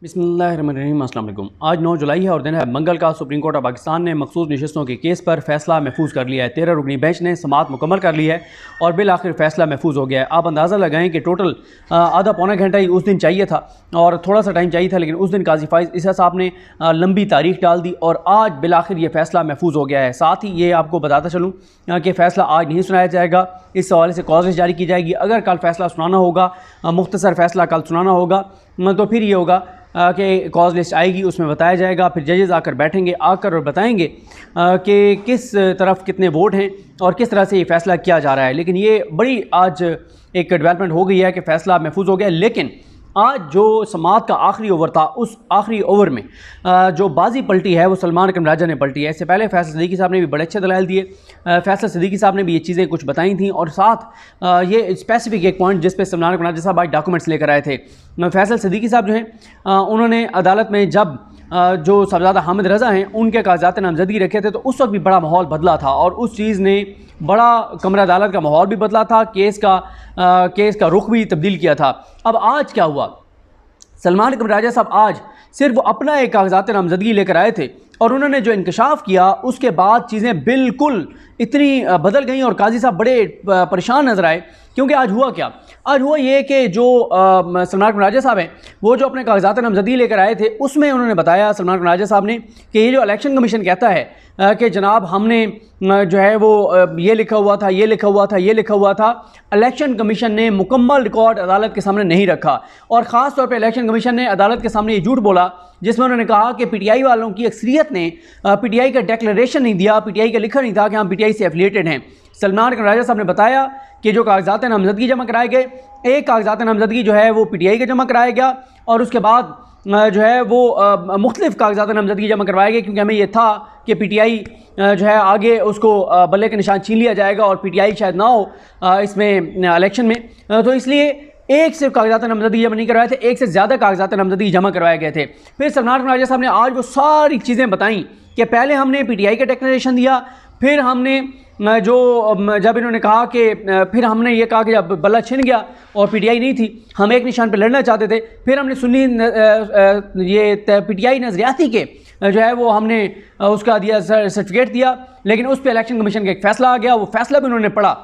बिस्मिल्लाहिर्रहमानिर्रहीम। अस्सलाम वालेकुम। आज 9 जुलाई है और दिन है मंगल का। सुप्रीम कोर्ट ऑफ पाकिस्तान ने मखसूस नशस्तों के केस पर फैसला महफूज कर लिया है। 13 रुकनी बेंच ने समाअत मुकम्मल कर ली है और बिल आखिर फैसला महफूज हो गया है। आप अंदाज़ा लगाएं कि टोटल आधा पौना घंटा ही उस दिन चाहिए था और थोड़ा सा टाइम चाहिए था, लेकिन उस दिन काजी फाइज इसा साहब ने लंबी तारीख डाल दी और आज बिल आखिर ये फैसला महफूज हो गया है। साथ ही ये आपको बताता चलूँ कि फ़ैसला आज नहीं सुनाया जाएगा, इस हवाले से कॉज लिस्ट जारी की जाएगी। अगर कल फैसला सुनाना होगा, मुख्तसर फैसला कल सुनाना होगा, तो फिर ये होगा कि कॉज लिस्ट आएगी, उसमें बताया जाएगा। फिर जजेस आकर बैठेंगे और बताएंगे कि किस तरफ कितने वोट हैं और किस तरह से ये फ़ैसला किया जा रहा है। लेकिन ये बड़ी आज एक डेवलपमेंट हो गई है कि फ़ैसला महफूज हो गया। लेकिन आज जो समाअत का आखिरी ओवर था, उस आखिरी ओवर में जो बाजी पलटी है वो सलमान अकरम राजा ने पलटी है। इससे पहले फैसल सिद्दीकी साहब ने भी बड़े अच्छे दलाइल दिए। फैसल सिद्दीकी साहब ने भी ये चीज़ें कुछ बताई थी और साथ ये स्पेसिफिक एक पॉइंट जिस पे सलमान अकरम राजा साहब आज डॉक्यूमेंट्स लेकर आए थे। फैसल सिद्दीकी साहब जो हैं उन्होंने अदालत में जब जो साहबजादा हामिद रज़ा हैं उनके कागजात नामजदगी रखे थे, तो उस वक्त भी बड़ा माहौल बदला था और उस चीज़ ने बड़ा कमरा अदालत का माहौल भी बदला था, केस का रुख भी तब्दील किया था। अब आज क्या हुआ, सलमान अकरम राजा साहब आज सिर्फ अपना एक कागजात नामजदगी लेकर आए थे और उन्होंने जो इंकशाफ किया उसके बाद चीज़ें बिल्कुल इतनी बदल गई और काजी साहब बड़े परेशान नजर आए। क्योंकि आज हुआ क्या, आज हुआ ये कि जो सलमान अकरम राजा साहब हैं वो जो अपने कागजात नामजदगी लेकर आए थे उसमें उन्होंने बताया, सलमान अकरम राजा साहब ने, कि ये जो इलेक्शन कमीशन कहता है कि जनाब हमने जो है वो ये लिखा हुआ था, ये लिखा हुआ था, ये लिखा हुआ था, इलेक्शन कमीशन ने मुकम्मल रिकॉर्ड अदालत के सामने नहीं रखा। और ख़ास तौर पे इलेक्शन कमीशन ने अदालत के सामने ये झूठ बोला जिसमें उन्होंने कहा कि पीटीआई वालों की अक्सरियत ने पीटीआई का डिक्लेरेशन नहीं दिया, पीटीआई का लिखा नहीं था कि हम पीटीआई से एफिलिएटेड हैं। सलमान अकरम राजा साहब ने बताया कि जो कागजात नामजदगी जमा कराए गए, एक कागजात नामजदगी जो है वो पीटीआई का जमा कराया गया और उसके बाद जो है वो मुख्तलिफ कागजात नामजदगी जमा करवाए गए, क्योंकि हमें यह था कि पीटीआई जो है आगे उसको बल्ले के निशान छीन लिया जाएगा और पीटीआई शायद ना हो इसमें इलेक्शन में, तो इसलिए एक सिर्फ कागजात नामजदगी जमा नहीं करवाए थे, एक से ज़्यादा कागजात नामजदगी जमा करवाए गए थे। फिर सलमान अकरम राजा साहब ने आज वो सारी चीज़ें बताई कि पहले हमने पीटीआई का डिक्लेरेशन दिया, फिर हमने जब इन्होंने कहा कि फिर हमने ये कहा कि जब बल्ला छिन गया और पीटीआई नहीं थी, हम एक निशान पर लड़ना चाहते थे, फिर हमने सुन्नी ये पीटीआई नजरियाती के जो है वो हमने उसका दिया सर्टिफिकेट दिया, लेकिन उस पर इलेक्शन कमीशन का एक फ़ैसला आ गया। वो फ़ैसला भी उन्होंने पढ़ा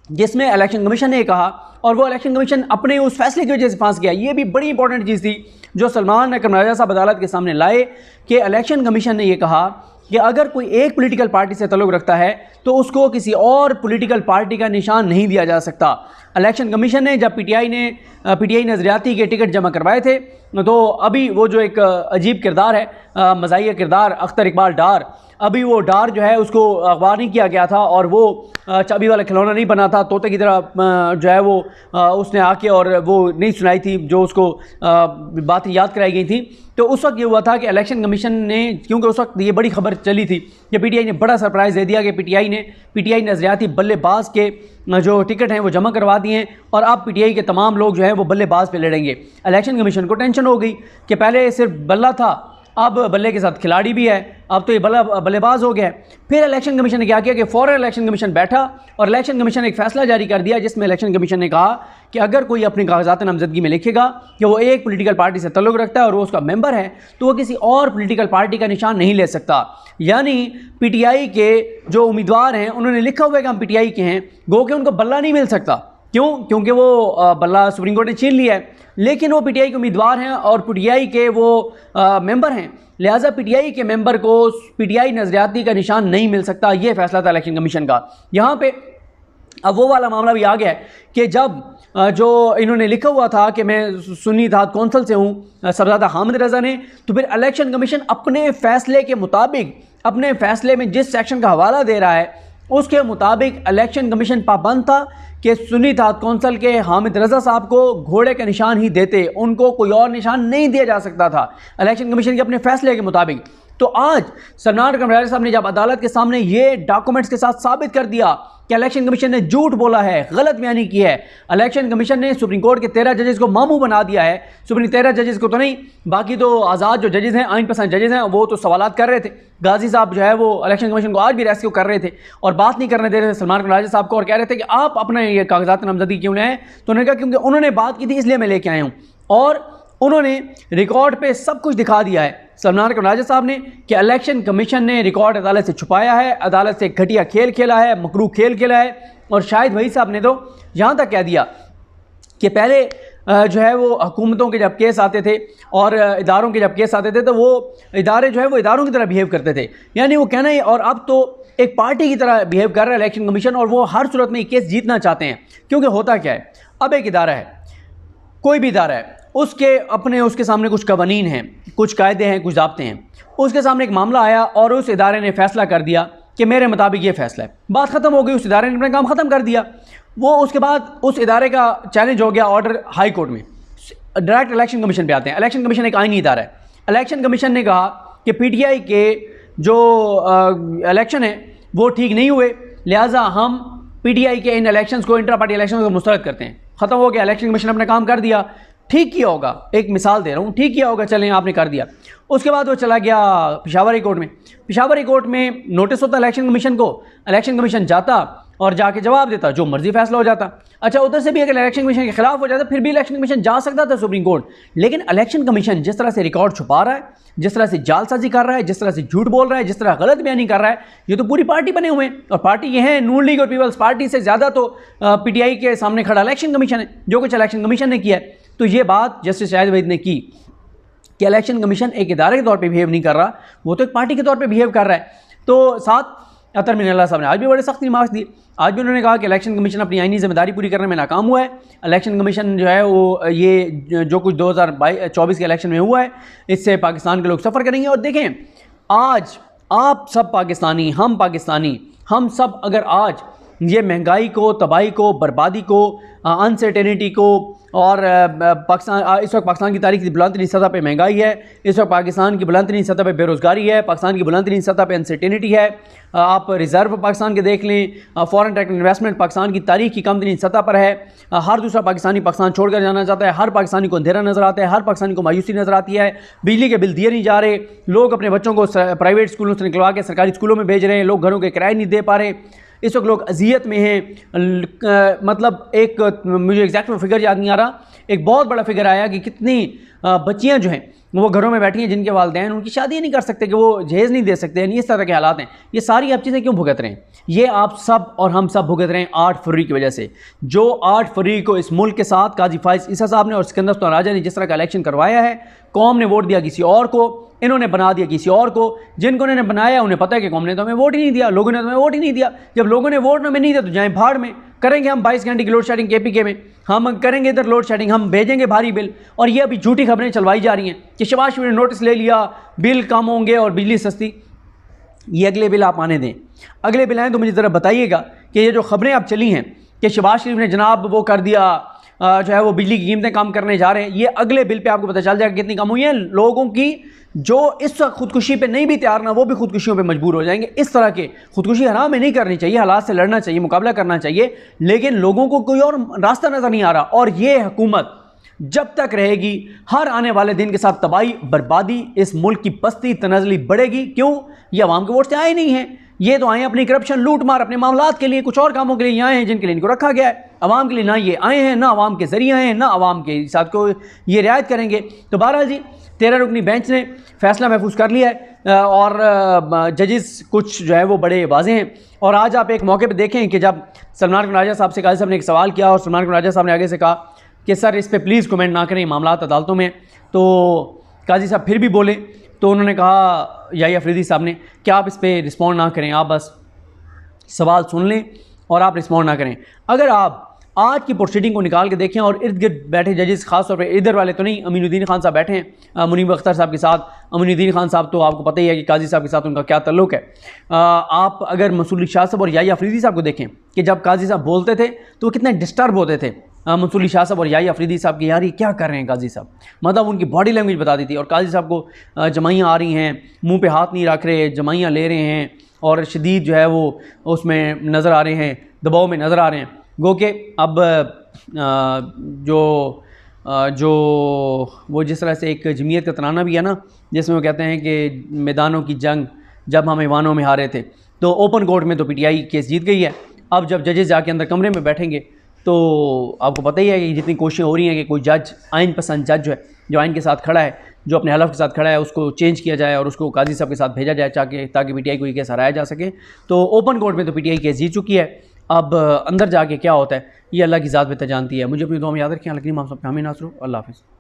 जिसमें इलेक्शन कमीशन ने कहा, और वो इलेक्शन कमीशन अपने उस फैसले की वजह से फंस गया। ये भी बड़ी इंपॉर्टेंट चीज़ थी जो सलमान अकरम राजा साहब अदालत के सामने लाए कि इलेक्शन कमीशन ने यह कहा कि अगर कोई एक पॉलिटिकल पार्टी से ताल्लुक़ रखता है तो उसको किसी और पॉलिटिकल पार्टी का निशान नहीं दिया जा सकता। इलेक्शन कमीशन ने जब पीटीआई नजरियाती के टिकट जमा करवाए थे, तो अभी वो जो एक अजीब किरदार है, मज़ाहिया किरदार अख्तर इकबाल डार, अभी वो डार जो है उसको अखबार नहीं किया गया था और वो चाबी वाला खिलौना नहीं बना था, तोते की तरह जो है वो उसने आके और वो नहीं सुनाई थी जो उसको बातें याद कराई गई थी। तो उस वक्त ये हुआ था कि इलेक्शन कमीशन ने, क्योंकि उस वक्त ये बड़ी खबर चली थी कि पीटीआई ने बड़ा सरप्राइज़ दे दिया कि पीटीआई नजरियाती बल्लेबाज के जो टिकट हैं वो जमा करवा दिए हैं और अब पीटीआई के तमाम लोग जो हैं वो बल्लेबाज पे लड़ेंगे। इलेक्शन कमीशन को टेंशन हो गई कि पहले सिर्फ बल्ला था, अब बल्ले के साथ खिलाड़ी भी है, अब तो ये बल्लेबाज हो गया है। फिर इलेक्शन कमीशन ने क्या किया कि फ़ौरन इलेक्शन कमीशन बैठा और इलेक्शन कमीशन ने एक फ़ैसला जारी कर दिया जिसमें इलेक्शन कमीशन ने कहा कि अगर कोई अपनी कागजात नामजदगी में लिखेगा कि वो एक पॉलिटिकल पार्टी से ताल्लुक़ रखता है और वो उसका मेंबर है, तो वो किसी और पॉलिटिकल पार्टी का निशान नहीं ले सकता। यानी पीटीआई के जो उम्मीदवार हैं उन्होंने लिखा हुआ है कि हम पीटीआई के हैं, गो कि उनको बल्ला नहीं मिल सकता। क्यों? क्योंकि वो बल्ला सुप्रीम कोर्ट ने छीन लिया है, लेकिन वो पीटीआई के उम्मीदवार हैं और पीटीआई के वो मेंबर हैं, लिहाजा पीटीआई के मेंबर को पीटीआई नजरियाती का निशान नहीं मिल सकता। ये फैसला था इलेक्शन कमीशन का। यहाँ पे अब वो वाला मामला भी आ गया है कि जब जो इन्होंने लिखा हुआ था कि मैं सुन्नी इत्तेहाद कौंसिल से हूँ, साहबजादा हामिद रज़ा ने, तो फिर इलेक्शन कमीशन अपने फ़ैसले के मुताबिक, अपने फ़ैसले में जिस सेक्शन का हवाला दे रहा है उसके मुताबिक इलेक्शन कमीशन पाबंद था कि सुन्नी इत्तेहाद कौंसिल के हामिद रज़ा साहब को घोड़े का निशान ही देते, उनको कोई और निशान नहीं दिया जा सकता था इलेक्शन कमीशन के अपने फैसले के मुताबिक। तो आज सलमान अकरम राजा साहब ने जब अदालत के सामने ये डॉक्यूमेंट्स के साथ साबित कर दिया कि इलेक्शन कमीशन ने झूठ बोला है, गलत बयानी की है, इलेक्शन कमीशन ने सुप्रीम कोर्ट के 13 जजेस को मामू बना दिया है, सुप्रीम 13 जजेस को तो नहीं, बाकी तो आज़ाद जो जजेस हैं, आइन पसंद जजेस हैं, वो तो सवालात कर रहे थे। गाजी साहब जो है वो इलेक्शन कमीशन को आज भी रेस्क्यू कर रहे थे और बात नहीं करने दे रहे थे सलमान अकरम राजा साहब को और कह रहे थे कि आप अपने ये कागजात नामजदगी क्यों लाए। तो उन्होंने कहा क्योंकि उन्होंने बात की थी इसलिए मैं लेके आया हूँ। और उन्होंने रिकॉर्ड पे सब कुछ दिखा दिया है सलमान कनाजा साहब ने कि इलेक्शन कमीशन ने रिकॉर्ड अदालत से छुपाया है, अदालत से घटिया खेल खेला है, मकरू खेल खेला है। और शाहिद वही साहब ने तो यहाँ तक कह दिया कि पहले जो है वो हुकूमतों के जब केस आते थे और इदारों के जब केस आते थे तो वो इदारे जो है वो इदारों की तरह बिहेव करते थे, यानी वो कहना है। और अब तो एक पार्टी की तरह बिहेव कर रहा है इलेक्शन कमीशन, और वो हर सूरत में ये केस जीतना चाहते हैं। क्योंकि होता क्या है, अब एक इदारा है, कोई भी इदारा है, उसके सामने कुछ कवानीन हैं, कुछ कायदे हैं, कुछ ज़ाब्ते हैं। उसके सामने एक मामला आया और उस इदारे ने फैसला कर दिया कि मेरे मुताबिक ये फैसला है, बात ख़त्म हो गई, उस इदारे ने अपना काम ख़त्म कर दिया। वो उसके बाद उस इदारे का चैलेंज हो गया ऑर्डर हाई कोर्ट में, डायरेक्ट इलेक्शन कमीशन पे आते हैं। इलेक्शन कमीशन एक आईनी इदारा है। इलेक्शन कमीशन ने कहा कि पीटीआई के जो इलेक्शन है वो ठीक नहीं हुए, लिहाजा हम पीटीआई के इन इलेक्शंस को, इंटर पार्टी इलेक्शन को मुस्तरद करते हैं। ख़त्म हो गया, इलेक्शन कमीशन ने अपना काम कर दिया। ठीक किया होगा, एक मिसाल दे रहा हूँ, ठीक किया होगा, चलें आपने कर दिया। उसके बाद वो चला गया पेशावर हाई कोर्ट में। पेशावर हाई कोर्ट में नोटिस होता इलेक्शन कमीशन को, इलेक्शन कमीशन जाता और जाके जवाब देता, जो मर्जी फैसला हो जाता। अच्छा, उधर से भी अगर इलेक्शन कमीशन के खिलाफ हो जाता फिर भी इलेक्शन कमीशन जा सकता था सुप्रीम कोर्ट। लेकिन इलेक्शन कमीशन जिस तरह से रिकॉर्ड छुपा रहा है, जिस तरह से जालसाजी कर रहा है, जिस तरह से झूठ बोल रहा है, जिस तरह गलत बयानी कर रहा है, ये तो पूरी पार्टी बने हुए हैं। और पार्टी ये है नून लीग और पीपल्स पार्टी से ज़्यादा तो पीटीआई के सामने खड़ा इलेक्शन कमीशन है, जो कुछ इलेक्शन कमीशन ने किया है। तो ये बात जस्टिस शाहिद वहीद ने की कि इलेक्शन कमीशन एक इदारे के तौर पे बिहेव नहीं कर रहा, वो तो एक पार्टी के तौर पे बिहेव कर रहा है। तो साथ अतर मिनल्ला साहब ने आज भी बड़े सख्त रिमार्क्स दिए। आज भी उन्होंने कहा कि इलेक्शन कमीशन अपनी आईनी जिम्मेदारी पूरी करने में नाकाम हुआ है। इलेक्शन कमीशन जो है वो ये जो कुछ 2024 के इलेक्शन में हुआ है, इससे पाकिस्तान के लोग सफ़र करेंगे। और देखें, आज आप सब पाकिस्तानी, हम सब अगर आज ये महंगाई को, तबाही को, बर्बादी को, अनसर्टेनिटी को, और पाकिस्तान इस वक्त पाकिस्तान की तारीख की बुलंदतरीन सतह पे महंगाई है, इस वक्त पाकिस्तान की बुलंदतरीन सतह पे बेरोज़गारी है, पाकिस्तान की बुलंदतरीन सतह पे अनसर्टेनिटी है। आप रिज़र्व पाकिस्तान के देख लें, फॉरेन डायरेक्ट इन्वेस्टमेंट पाकिस्तान की तारीख की कमतरीन सतह पर है। हर दूसरा पाकिस्तानी पाकिस्तान छोड़कर जाना चाहता है, हर पाकिस्तानी को अंधेरा नज़र आता है, हर पाकिस्तानी को मायूसी नज़र आती है। बिजली के बिल दिए नहीं जा रहे, लोग अपने बच्चों को प्राइवेट स्कूलों से निकलवा के सरकारी स्कूलों में भेज रहे हैं, लोग घरों के किराए नहीं दे पा रहे। इस वक्त लोग अजियत में हैं। मतलब एक मुझे एग्जैक्ट फिगर याद नहीं आ रहा, एक बहुत बड़ा फिगर आया कि कितनी बच्चियां जो हैं वो घरों में बैठी हैं जिनके वालिदैन उनकी शादी नहीं कर सकते, कि वो जहेज़ नहीं दे सकते। यानी इस तरह के हालात हैं। ये सारी आप चीज़ें क्यों भुगत रहे हैं? ये आप सब और हम सब भुगत रहे हैं 8 फरवरी की वजह से। जो 8 फरवरी को इस मुल्क के साथ काजी फाइज ईसा साहब ने और सिकंदर सुल्तान राजा ने जिस तरह का इलेक्शन करवाया है, कौम ने वोट दिया किसी और को, इन्होंने बना दिया किसी और को। जिनको इन्होंने बनाया उन्हें पता है कि कौम ने तो हमें वोट ही नहीं दिया, लोगों ने तो हमें वोट ही नहीं दिया। जब लोगों ने वोट हमें नहीं दिया तो जाएँ भाड़ में। करेंगे हम 22 घंटे की लोड शेडिंग केपीके में, हम करेंगे इधर लोड शेडिंग, हम भेजेंगे भारी बिल। और ये अभी झूठी खबरें चलवाई जा रही हैं कि शहबाज शरीफ ने नोटिस ले लिया, बिल कम होंगे और बिजली सस्ती। ये अगले बिल आप आने दें, अगले बिल आए तो मुझे ज़रा बताइएगा कि ये जो खबरें अब चली हैं कि शहबाज शरीफ ने जनाब वो कर दिया, जो है वो बिजली की कीमतें कम करने जा रहे हैं, ये अगले बिल पे आपको पता चल जाएगा कितनी कम हुई है। लोगों की जो इस वक्त खुदकुशी पे नहीं भी तैयार ना, वो भी खुदकुशियों पे मजबूर हो जाएंगे। इस तरह के खुदकुशी हराम में नहीं करनी चाहिए, हालात से लड़ना चाहिए, मुकाबला करना चाहिए, लेकिन लोगों को कोई और रास्ता नज़र नहीं आ रहा। और ये हुकूमत जब तक रहेगी, हर आने वाले दिन के साथ तबाही, बर्बादी, इस मुल्क की पस्ती, तनज़ली बढ़ेगी। क्यों? ये अवाम के वोट से आए नहीं हैं, ये तो आए अपनी करप्शन, लूट मार, अपने मामलात के लिए, कुछ और कामों के लिए यहाँ हैं जिनके लिए इनको रखा गया है। अवाम के लिए ना ये आए हैं, ना अवाम के ज़रिए आए हैं, ना अवाम के साथ को ये रियायत करेंगे। तो बहरहाल जी, 13 रुकनी बेंच ने फैसला महफूज कर लिया है और जजेस कुछ जो है वो बड़े वाज़ेह हैं। और आज आप एक मौके पर देखें कि जब सलमान कनाजा साहब से काजी साहब ने एक सवाल किया और सलमान कनाजा साहब ने आगे से कहा कि सर इस पर प्लीज़ कमेंट ना करें, मामलात अदालतों में, तो काजी साहब फिर भी बोले। तो उन्होंने कहा याहिया अफरीदी साहब ने कि आप इस पर रिस्पॉन्ड ना करें, आप बस सवाल सुन लें और आप रिस्पॉन्ड ना करें। अगर आप आज की प्रोसीडिंग को निकाल के देखें और इर्द गिर्द बैठे जजेस, खास तौर पे इधर वाले तो नहीं, अमीनुद्दीन खान साहब बैठे हैं मुनीब अख्तर साहब के साथ। अमीनुद्दीन खान साहब तो आपको पता ही है कि काजी साहब के साथ उनका क्या ताल्लुक़ है। आप अगर मंसूर शाह साहब और याहिया अफरीदी साहब को देखें कि जब काजी साहब बोलते थे तो वो कितने डिस्टर्ब होते थे। मंसूर शाह साहब और याहिया अफरीदी साहब की, यार ये क्या कर रहे हैं काजी साहब, मतलब उनकी बॉडी लैंग्वेज बता दी थी। और काजी साहब को जमाइयाँ आ रही हैं, मुंह पे हाथ नहीं रख रहे, जमाइयाँ ले रहे हैं और शदीद जो है वो उसमें नज़र आ रहे हैं, दबाव में नज़र आ रहे हैं। गो के अब जो वो जिस तरह से एक जमीयत का तराना भी है ना, जिसमें वो कहते हैं कि मैदानों की जंग जब हम ईवानों में हारे थे, तो ओपन कोर्ट में तो पीटीआई केस जीत गई है। अब जब जजेस जाके अंदर कमरे में बैठेंगे तो आपको पता ही है कि जितनी कोशिशें हो रही हैं कि कोई जज, आइन पसंद जज जो है जो आइन के साथ खड़ा है, जो अपने हलफ के साथ खड़ा है, उसको चेंज किया जाए और उसको काजी साहब के साथ भेजा जाए ताकि पीटीआई को ये केस हराया जा सके। तो ओपन कोर्ट में तो पीटीआई केस जीत चुकी है, अब अंदर जाके क्या होता है ये अल्लाह की ज़ात बेहतर जानती है। मुझे अपनी दुआ में याद रखें। अल्लाह की हम सब हमें नासरो। अल्लाह हाफ़िज़।